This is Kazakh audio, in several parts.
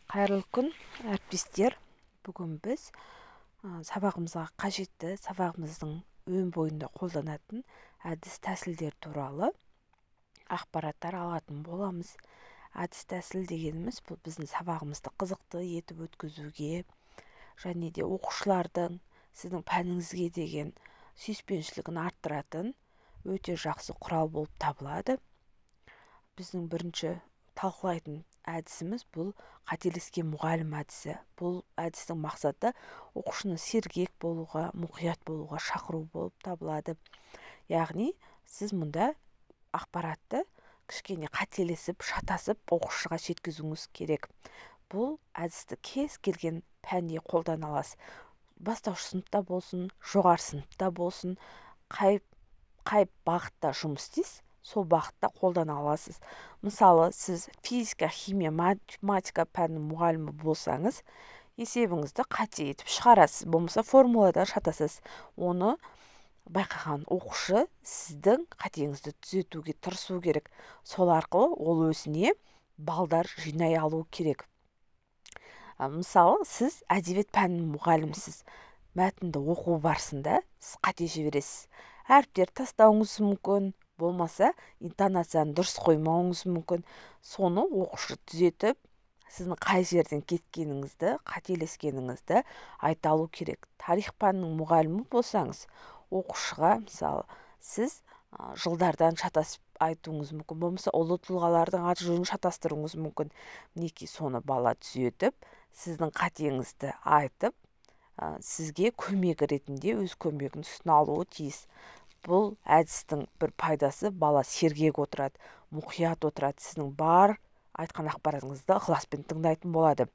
Қайырлы күн, әріптестер. Бүгін біз сабағымызға қажетті, сабағымыздың өн бойында қолданатын әдіс тәсілдер туралы ақпараттар алатын боламыз. Әдіс тәсіл дегеніміз бұл біздің сабағымызды қызықты етіп өткізуге және де оқушылардың сіздің пәніңізге деген сүйіспеншілігін арттыратын өте жақсы құрал болып табылады. Біздің бірінші талқылайтын әдісіміз бұл қателескен мұғалім әдісі. Бұл әдістің мақсаты оқушыны сергек болуға, мұқият болуға шақыру болып табылады. Яғни, сіз мұнда ақпаратты кішкене қателесіп, шатасып оқушыға жеткізуіңіз керек. Бұл әдісті кез келген пәнде қолдана аласыз. Бастауыш сыныпта болсын, жоғары сыныпта болсын, қай бағытта жұмыс істейсіз, сол бағытта қолдана аласыз. Мысалы, сіз физика, химия, математика пәнінің мұғалімі болсаңыз, есебіңізді қате етіп шығарасыз, болмаса формулада шатасыз. Оны байқаған оқушы сіздің қатеңізді түзетуге тырысу керек. Сол арқылы ол өзіне балдар жинай алу керек. Мысалы, сіз әдебиет пәнінің мұғалімісіз. Мәтінді оқу барысында сіз қате жібересіз. Әріптер тастауыңыз мүмкін, болмаса интонацияны дұрыс қоймауыңыз мүмкін. Соны оқушы түзетіп, сіздің қай жерден кеткеніңізді, қателескеніңізді айта алу керек. Тарих пәнінің мұғалімі болсаңыз, оқушыға, мысалы, сіз жылдардан шатасып айтуыңыз мүмкін, болмаса ұлы тұлғалардың аты жөнін шатастыруыңыз мүмкін. Мінекей соны бала түзетіп, сіздің қатеңізді айтып, сізге көмек ретінде өз көмегін үстіне алуы тиіс. Бұл әдістің бір пайдасы, бала сергек отырады, мұқият отырады, сіздің бар айтқан ақпаратыңызды ықыласпен тыңдайтын болады.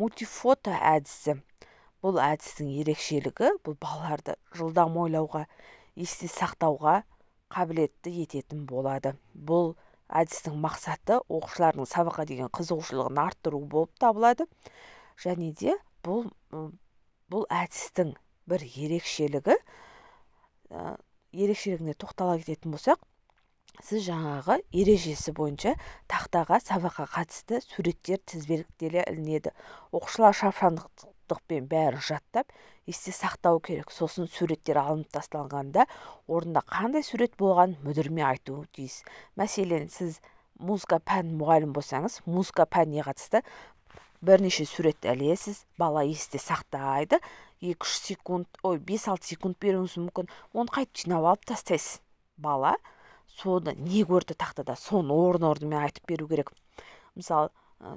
Мультифото әдісі. Бұл әдістің ерекшелігі, бұл балаларды жылдам ойлауға, есте сақтауға қабілетті ететін болады. Бұл әдістің мақсаты оқушылардың сабаққа деген қызығушылығын арттыру болып табылады. Және де бұл әдістің бір ерекшелігіне тоқтала кететін болсақ, сіз жаңағы ережесі бойынша тақтаға сабаққа қатысты суреттер тізбектеле ілінеді. Оқушылар шапшаңдықпен бәрін жаттап, есте сақтау керек. Сосын суреттер алынып тасталғанда, орында қандай сурет болған мүдірмей айтуы тиіс. Мәселен, сіз музыка пәнінің мұғалімі болсаңыз, музыка пәніне қатысты бірнеше суретті ілесіз, бала есте сақтайды, 5-6 секунд беруіңіз мүмкін, оны қайтып жинап алып тастайсыз. Бала соны не көрді тақтада, соны орын-орнымен айтып беру керек. Мысалы,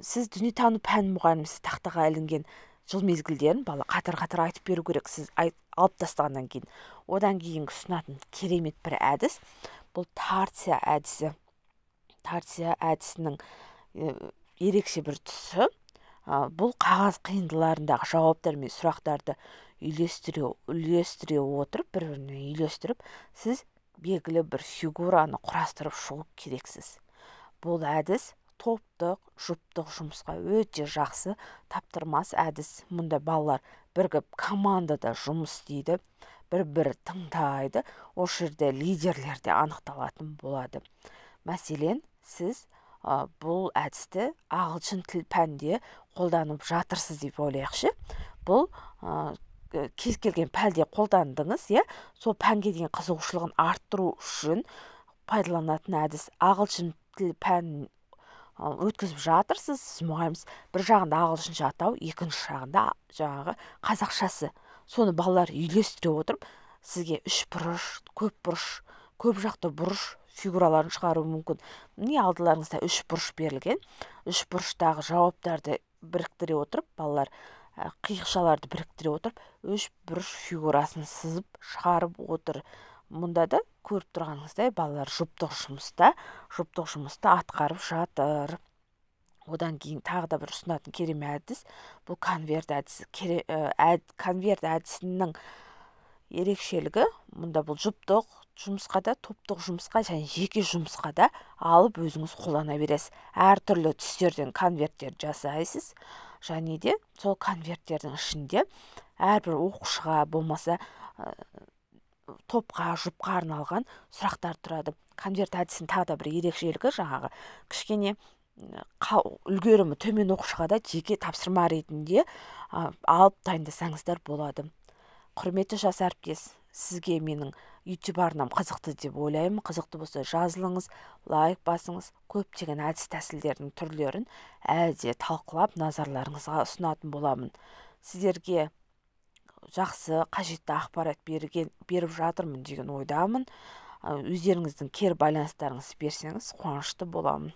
сіз дүниетану пән мұғалімісіз, тақтаға ілінген жыл мезгілдерін бала қатар-қатар айтып беру керек, сіз алып тастағаннан кейін. Одан кейінгі ұсынатын керемет бір әдіс, бұл тарция әдісі. Тарция әдісінің ерекше бір тұсы, бұл қағаз қиындыларындағы жауаптар мен сұрақтарды үйлестіре отырып, бір-біріне үйлестіріп, сіз белгілі бір фигураны құрастырып шығу керексіз. Бұл әдіс топтық, жұптық жұмысқа өте жақсы, таптырмас әдіс. Мұнда балалар бірігіп командада жұмыс істейді, бір-бір тыңдайды, осы жерде лидерлер де анықталатын болады. Мәселен, сіз бұл әдісті ағылшын тіл пәнде қолданып жатырсыз деп ойлайықшы. Бұл кез келген пәнде қолдандыңыз, сол пәнге деген қызығушылығын арттыру үшін пайдаланатын әдіс. Ағылшын тіл пәнін өткізіп жатырсыз, мұғаліміз бір жағында ағылшынша атау, екінші жағында жаңағы қазақшасы. Соны балалар үйлестіре отырып, сізге үш бұрыш, көп жақты бұрыш фигураларын шығару мүмкін. Міне алдыларыңызда үш бұрыш берілген. Үш бұрыштағы жауаптарды біріктіре отырып, балалар қиықшаларды біріктіре отырып, үш бұрыш фигурасын сызып шығарып отыр. Мұнда да көріп тұрғаныңыздай балалар жұптық жұмысты атқарып жатыр. Одан кейін тағы да бір ұсынатын керемет әдіс, бұл конверт әдісі. Конверт әдісінің ерекшелігі, мұнда бұл жұптық жұмысқа да, топтық жұмысқа және жеке жұмысқа да алып өзіңіз қолдана бересіз. Әртүрлі түстерден конверттер жасайсыз. Және де сол конверттердің ішінде әрбір оқушыға, болмаса топқа, жұпқа арналған сұрақтар тұрады. Конверт әдісінің тағы да бір ерекшелігі, жаңағы кішкене үлгерімі төмен оқушыға да жеке тапсырма ретінде алып дайындасаңыздар болады. Құрметті жас әріптес, сізге менің YouTube арнам қызықты деп ойлаймын. Қызықты болса жазылыңыз, лайк басыңыз. Көптеген әдіс тәсілдердің түрлерін әлде талқылап назарларыңызға ұсынатын боламын. Сіздерге жақсы, қажетті ақпарат беріп жатырмын деген ойдамын. Өздеріңіздің кері байланыстарыңызды берсеңіз қуанышты боламын.